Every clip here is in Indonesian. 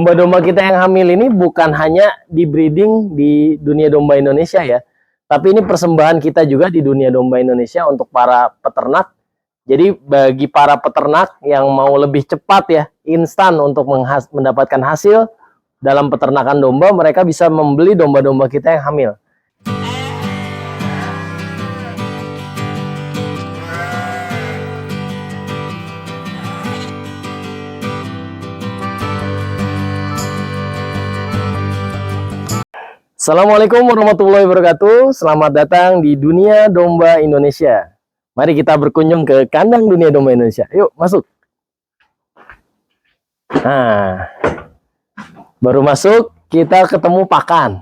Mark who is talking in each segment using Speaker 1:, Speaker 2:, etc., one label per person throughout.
Speaker 1: domba-domba kita yang hamil ini bukan hanya di breeding di dunia domba Indonesia ya, tapi ini persembahan kita juga di dunia domba Indonesia untuk para peternak. Jadi bagi para peternak yang mau lebih cepat ya, instan untuk mendapatkan hasil dalam peternakan domba, mereka bisa membeli domba-domba kita yang hamil. Assalamualaikum warahmatullahi wabarakatuh. Selamat datang di dunia domba Indonesia. Mari kita berkunjung ke kandang dunia domba Indonesia. Yuk, masuk. Nah, baru masuk, kita ketemu pakan.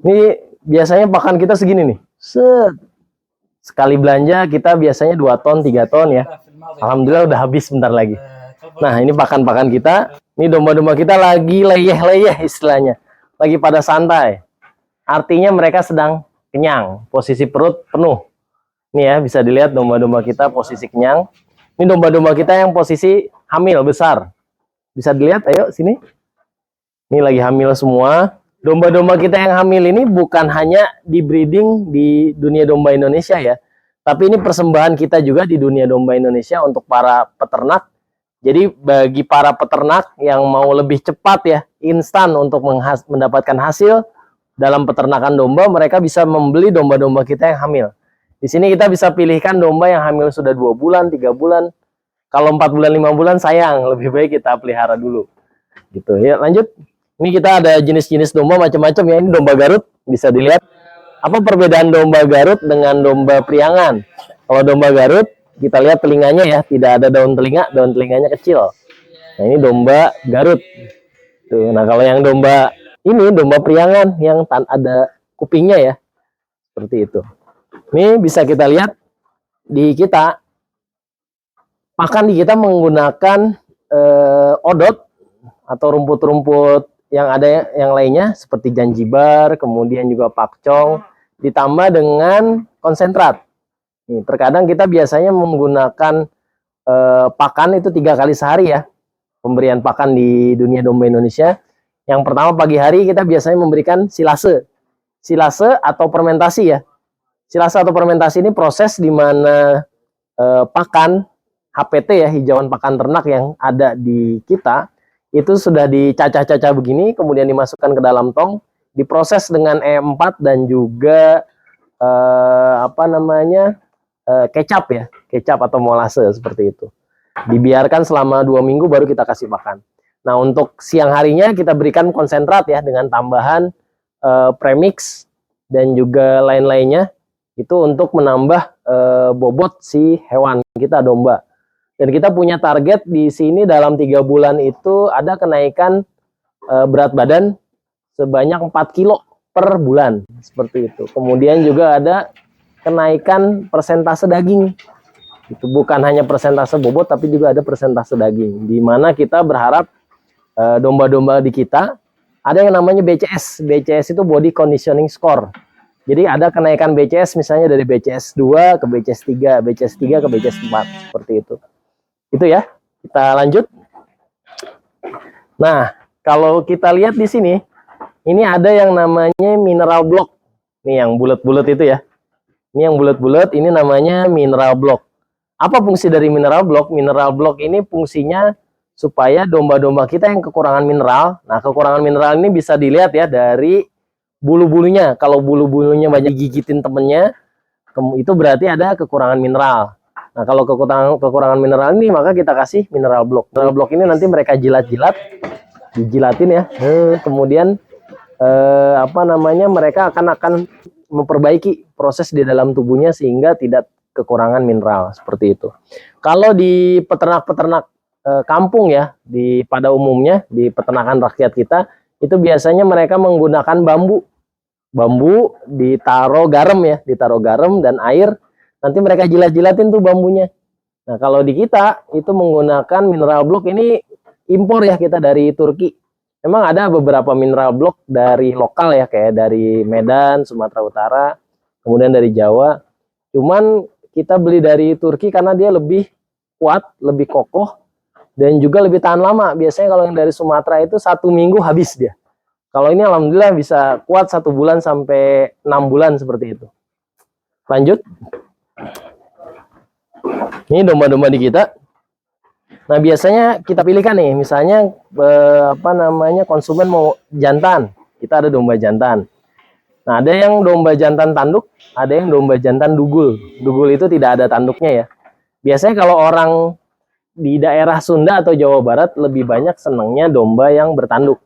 Speaker 1: Ini biasanya pakan kita segini nih. Sekali belanja kita biasanya 2 ton, 3 ton ya. Alhamdulillah udah habis bentar lagi. Nah, ini pakan-pakan kita. Ini domba-domba kita lagi leyeh-leyeh istilahnya. Lagi pada santai. Artinya mereka sedang kenyang. Posisi perut penuh. Ini ya, bisa dilihat domba-domba kita posisi kenyang. Ini domba-domba kita yang posisi hamil besar. Bisa dilihat, ayo sini. Ini lagi hamil semua. Domba-domba kita yang hamil ini bukan hanya di breeding di dunia domba Indonesia ya. Tapi ini persembahan kita juga di dunia domba Indonesia untuk para peternak. Jadi bagi para peternak yang mau lebih cepat ya, instan untuk mendapatkan hasil dalam peternakan domba, mereka bisa membeli domba-domba kita yang hamil. Di sini kita bisa pilihkan domba yang hamil sudah 2 bulan, 3 bulan. Kalau 4 bulan, 5 bulan sayang, lebih baik kita pelihara dulu. Gitu ya, lanjut. Ini kita ada jenis-jenis domba macam-macam ya. Ini domba Garut, bisa dilihat. Apa perbedaan domba Garut dengan domba Priangan? Kalau domba Garut, kita lihat telinganya ya, tidak ada daun telinganya kecil. Nah, ini domba Garut. Tuh, nah, kalau yang domba ini domba Priangan yang ada kupingnya ya. Seperti itu. Ini bisa kita lihat di kita pakan di kita menggunakan odot atau rumput-rumput yang ada yang lainnya seperti janjibar, kemudian juga pakcong, ditambah dengan konsentrat. Nih, terkadang kita biasanya menggunakan pakan itu 3 kali sehari ya, pemberian pakan di dunia domba Indonesia. Yang pertama pagi hari kita biasanya memberikan silase atau fermentasi ya. Silase atau fermentasi ini proses di mana pakan HPT ya, hijauan pakan ternak yang ada di kita itu sudah dicacah-cacah begini, kemudian dimasukkan ke dalam tong, diproses dengan E4 dan juga kecap ya, kecap atau molase seperti itu. Dibiarkan selama 2 minggu baru kita kasih makan. Nah, untuk siang harinya kita berikan konsentrat ya dengan tambahan premix dan juga lain-lainnya. Itu untuk menambah bobot si hewan kita domba. Dan kita punya target di sini dalam 3 bulan itu ada kenaikan berat badan sebanyak 4 kilo per bulan seperti itu. Kemudian juga ada kenaikan persentase daging. Itu bukan hanya persentase bobot tapi juga ada persentase daging. Di mana kita berharap domba-domba di kita ada yang namanya BCS. BCS itu body conditioning score. Jadi ada kenaikan BCS misalnya dari BCS 2 ke BCS 3, BCS 3 ke BCS 4 seperti itu. Itu ya. Kita lanjut. Nah, kalau kita lihat di sini, ini ada yang namanya mineral block. Nih yang bulat-bulat itu ya. Ini yang bulat-bulat, ini namanya mineral block. Apa fungsi dari mineral block? Mineral block ini fungsinya supaya domba-domba kita yang kekurangan mineral. Nah, kekurangan mineral ini bisa dilihat ya dari bulu-bulunya. Kalau bulu-bulunya banyak gigitin temennya, itu berarti ada kekurangan mineral. Nah, kalau kekurangan mineral ini, maka kita kasih mineral block. Mineral block ini nanti mereka jilat-jilat, dijilatin ya. Kemudian mereka akan memperbaiki proses di dalam tubuhnya sehingga tidak kekurangan mineral seperti itu. Kalau di peternak-peternak kampung ya, pada umumnya di peternakan rakyat kita itu biasanya mereka menggunakan bambu ditaruh garam ya, ditaruh garam dan air, nanti mereka jilat-jilatin tuh bambunya. Nah, kalau di kita itu menggunakan mineral block ini impor ya, kita dari Turki. Memang ada beberapa mineral block dari lokal ya, kayak dari Medan, Sumatera Utara, kemudian dari Jawa. Cuman kita beli dari Turki karena dia lebih kuat, lebih kokoh, dan juga lebih tahan lama. Biasanya kalau yang dari Sumatera itu 1 minggu habis dia. Kalau ini alhamdulillah bisa kuat 1 bulan sampai 6 bulan seperti itu. Lanjut. Ini domba-domba di kita. Nah, biasanya kita pilihkan nih, misalnya konsumen mau jantan. Kita ada domba jantan. Nah, ada yang domba jantan tanduk, ada yang domba jantan dugul. Dugul itu tidak ada tanduknya ya. Biasanya kalau orang di daerah Sunda atau Jawa Barat lebih banyak senangnya domba yang bertanduk.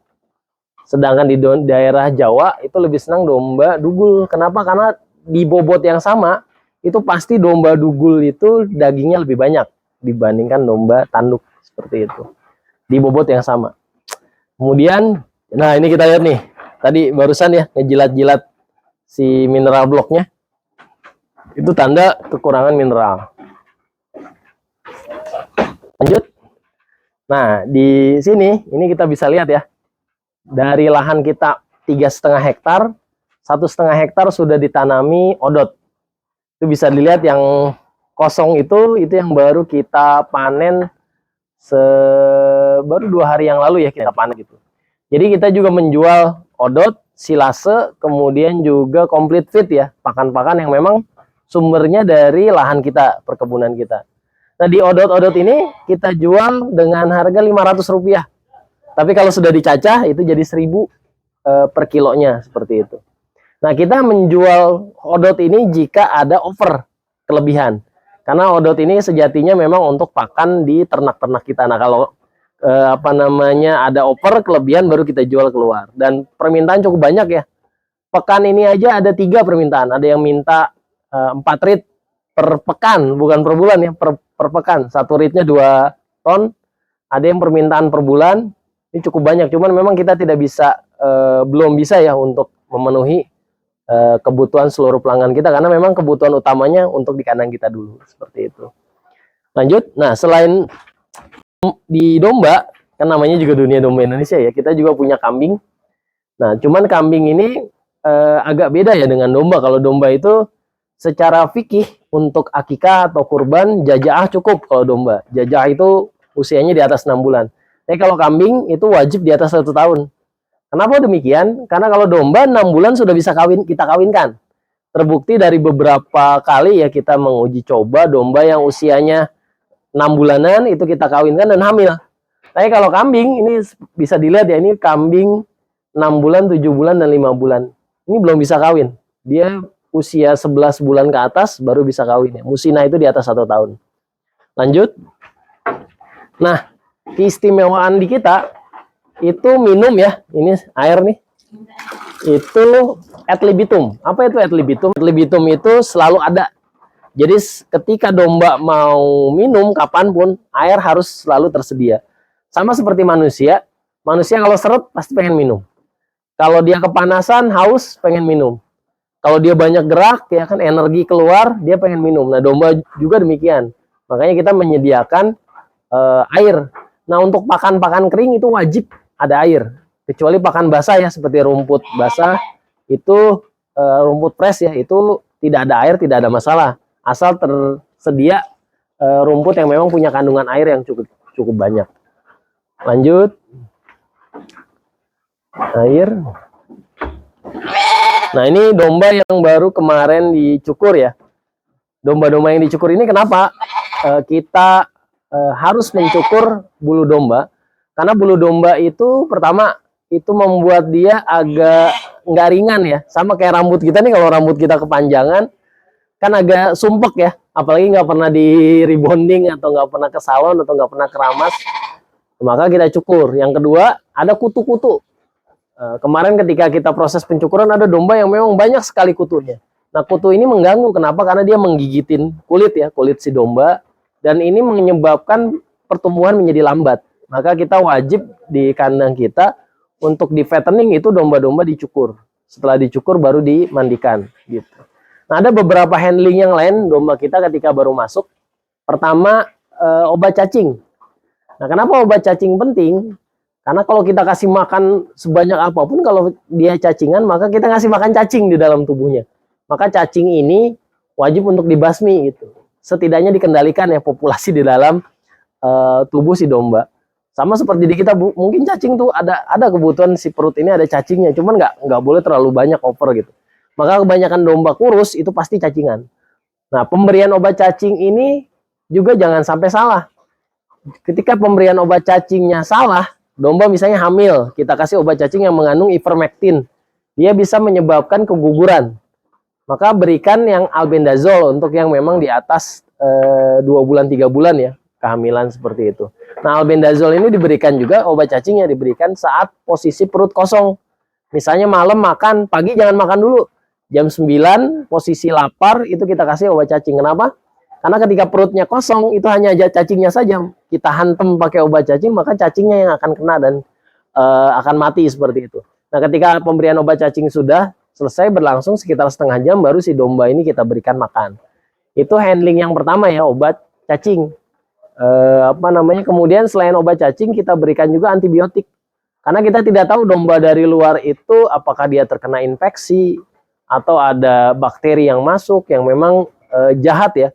Speaker 1: Sedangkan di daerah Jawa itu lebih senang domba dugul. Kenapa? Karena di bobot yang sama, itu pasti domba dugul itu dagingnya lebih banyak dibandingkan domba tanduk, seperti itu. Di bobot yang sama. Kemudian, nah ini kita lihat nih. Tadi barusan ya, ngejilat-jilat si mineral bloknya. Itu tanda kekurangan mineral. Lanjut. Nah, di sini, ini kita bisa lihat ya. Dari lahan kita 3,5 hektar, 1,5 hektar sudah ditanami odot. Itu bisa dilihat yang kosong itu yang baru kita panen baru 2 hari yang lalu ya kita panen gitu. Jadi kita juga menjual odot, silase, kemudian juga complete feed ya, pakan-pakan yang memang sumbernya dari lahan kita, perkebunan kita. Nah, di odot-odot ini kita jual dengan harga Rp500. Tapi kalau sudah dicacah itu jadi 1.000 per kilonya, seperti itu. Nah, kita menjual odot ini jika ada over kelebihan. Karena odot ini sejatinya memang untuk pakan di ternak-ternak kita. Nah, kalau ada over kelebihan baru kita jual keluar. Dan permintaan cukup banyak ya. Pekan ini aja ada 3 permintaan. Ada yang minta 4 rit per pekan, bukan per bulan ya, per pekan. 1 ritnya 2 ton. Ada yang permintaan per bulan. Ini cukup banyak. Cuman memang kita tidak bisa, belum bisa ya untuk memenuhi kebutuhan seluruh pelanggan kita, karena memang kebutuhan utamanya untuk di kandang kita dulu, seperti itu. Lanjut. Nah, selain di domba, kan namanya juga dunia domba Indonesia ya, kita juga punya kambing. Nah, cuman kambing ini agak beda ya dengan domba. Kalau domba itu secara fikih untuk akikah atau kurban jajaah cukup. Kalau domba jajaah itu usianya di atas 6 bulan. Tapi kalau kambing itu wajib di atas 1 tahun. Kenapa demikian? Karena kalau domba 6 bulan sudah bisa kita kawinkan. Terbukti dari beberapa kali ya kita menguji coba domba yang usianya 6 bulanan itu kita kawinkan dan hamil. Tapi kalau kambing ini bisa dilihat ya, ini kambing 6 bulan, 7 bulan, dan 5 bulan. Ini belum bisa kawin. Dia usia 11 bulan ke atas baru bisa kawin ya. Musina itu di atas 1 tahun. Lanjut. Nah, keistimewaan di kita itu minum ya, ini air nih, itu ad libitum. Apa itu ad libitum? Ad libitum itu selalu ada. Jadi ketika domba mau minum kapanpun, air harus selalu tersedia. Sama seperti manusia kalau seret pasti pengen minum. Kalau dia kepanasan, haus, pengen minum. Kalau dia banyak gerak, ya kan energi keluar, dia pengen minum. Nah, domba juga demikian. Makanya kita menyediakan air. Nah, untuk pakan-pakan kering itu wajib ada air, kecuali pakan basah ya, seperti rumput basah itu, rumput pres ya, itu tidak ada air, tidak ada masalah, asal tersedia rumput yang memang punya kandungan air yang cukup banyak. Lanjut. Air. Nah, ini domba yang baru kemarin dicukur ya. Domba-domba yang dicukur ini kenapa kita harus mencukur bulu domba? Karena bulu domba itu pertama itu membuat dia agak nggak ringan ya, sama kayak rambut kita nih. Kalau rambut kita kepanjangan kan agak sumpek ya, apalagi nggak pernah di rebonding atau nggak pernah ke salon atau nggak pernah keramas, maka kita cukur. Yang kedua, ada kutu-kutu. Kemarin ketika kita proses pencukuran ada domba yang memang banyak sekali kutunya. Nah, kutu ini mengganggu. Kenapa? Karena dia menggigitin kulit ya, kulit si domba, dan ini menyebabkan pertumbuhan menjadi lambat. Maka kita wajib di kandang kita untuk di fattening itu domba-domba dicukur. Setelah dicukur baru dimandikan gitu. Nah, ada beberapa handling yang lain domba kita ketika baru masuk. Pertama, obat cacing. Nah, kenapa obat cacing penting? Karena kalau kita kasih makan sebanyak apapun, kalau dia cacingan, maka kita kasih makan cacing di dalam tubuhnya. Maka cacing ini wajib untuk dibasmi gitu. Setidaknya dikendalikan ya populasi di dalam tubuh si domba. Sama seperti di kita, Bu, mungkin cacing tuh ada kebutuhan si perut ini ada cacingnya, cuman nggak boleh terlalu banyak over gitu. Maka kebanyakan domba kurus itu pasti cacingan. Nah, pemberian obat cacing ini juga jangan sampai salah. Ketika pemberian obat cacingnya salah, domba misalnya hamil, kita kasih obat cacing yang mengandung ivermectin, dia bisa menyebabkan keguguran. Maka berikan yang albendazole untuk yang memang di atas 2 bulan 3 bulan ya, kehamilan seperti itu. Nah, albendazole ini diberikan juga, obat cacing yang diberikan saat posisi perut kosong. Misalnya malam makan, pagi jangan makan dulu. Jam 9, posisi lapar, itu kita kasih obat cacing. Kenapa? Karena ketika perutnya kosong, itu hanya cacingnya saja. Kita hantam pakai obat cacing, maka cacingnya yang akan kena dan akan mati seperti itu. Nah, ketika pemberian obat cacing sudah selesai berlangsung sekitar setengah jam, baru si domba ini kita berikan makan. Itu handling yang pertama ya, obat cacing. Kemudian selain obat cacing, kita berikan juga antibiotik. Karena kita tidak tahu domba dari luar itu apakah dia terkena infeksi atau ada bakteri yang masuk yang memang jahat ya.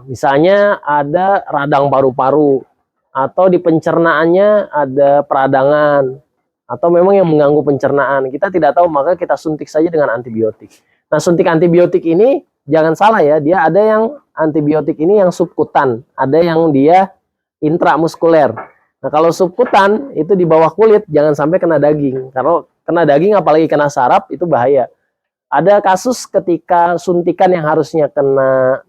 Speaker 1: Misalnya ada radang paru-paru atau di pencernaannya ada peradangan atau memang yang mengganggu pencernaan. Kita tidak tahu, maka kita suntik saja dengan antibiotik. Nah, suntik antibiotik ini jangan salah ya, dia ada yang antibiotik ini yang subkutan, ada yang dia intramuskuler. Nah, kalau subkutan itu di bawah kulit, jangan sampai kena daging. Kalau kena daging apalagi kena saraf itu bahaya. Ada kasus ketika suntikan yang harusnya kena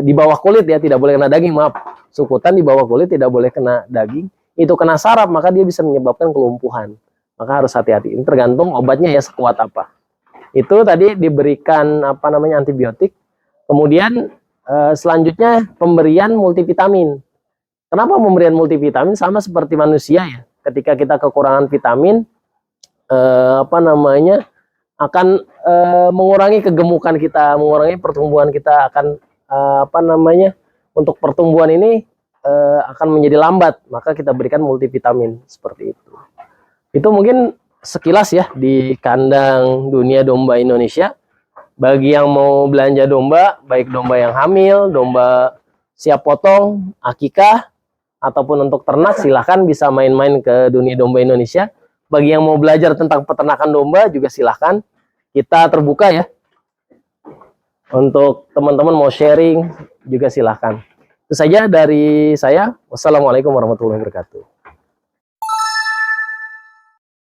Speaker 1: di bawah kulit ya, tidak boleh kena daging, maaf. Subkutan di bawah kulit tidak boleh kena daging. Itu kena saraf, maka dia bisa menyebabkan kelumpuhan. Maka harus hati-hati. Ini tergantung obatnya ya sekuat apa. Itu tadi diberikan antibiotik. Kemudian selanjutnya pemberian multivitamin. Kenapa pemberian multivitamin? Sama seperti manusia ya. Ketika kita kekurangan vitamin, akan mengurangi kegemukan kita, mengurangi pertumbuhan kita, akan untuk pertumbuhan ini akan menjadi lambat, maka kita berikan multivitamin seperti itu. Itu mungkin sekilas ya di kandang dunia domba Indonesia. Bagi yang mau belanja domba, baik domba yang hamil, domba siap potong, akikah, ataupun untuk ternak, silahkan bisa main-main ke dunia domba Indonesia. Bagi yang mau belajar tentang peternakan domba juga silahkan. Kita terbuka ya. Untuk teman-teman mau sharing juga silahkan. Itu saja dari saya. Wassalamualaikum warahmatullahi wabarakatuh.